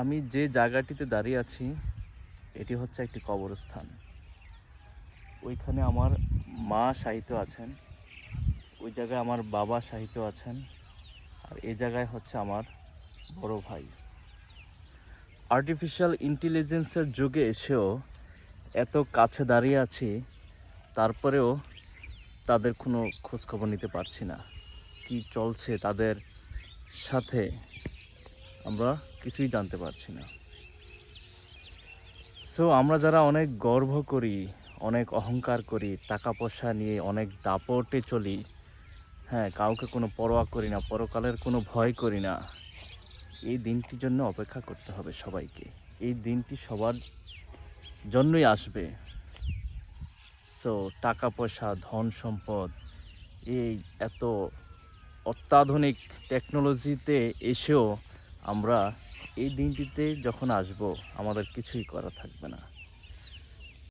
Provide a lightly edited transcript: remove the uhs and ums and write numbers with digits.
আমি যে জায়গাটিতে দাঁড়িয়ে আছি এটি হচ্ছে একটি কবরস্থান। ওইখানে আমার মা শায়িত আছেন, ওই জায়গায় আমার বাবা শায়িত আছেন, আর এই জায়গায় হচ্ছে আমার বড় ভাই। আর্টিফিশিয়াল ইন্টেলিজেন্সের যুগে এসেও এত কাছে দাঁড়িয়ে আছি, তারপরেও তাদের কোনো খোঁজখবর নিতে পারছি না। কি চলছে তাদের সাথে আমরা কিছুই জানতে পারছি না। সো আমরা যারা অনেক গর্ব করি, অনেক অহংকার করি, টাকা পয়সা নিয়ে অনেক দাপটে চলি, হ্যাঁ, কাউকে কোনো পরোয়া করি না, পরকালের কোনো ভয় করি না, এই দিনটির জন্য অপেক্ষা করতে হবে সবাইকে। এই দিনটি সবার জন্যই আসবে। সো টাকা পয়সা, ধন সম্পদ, এই এত অত্যাধুনিক টেকনোলজিতে এসেও আমরা এই দিনটিতে যখন আসব আমাদের কিছুই করা থাকবে না।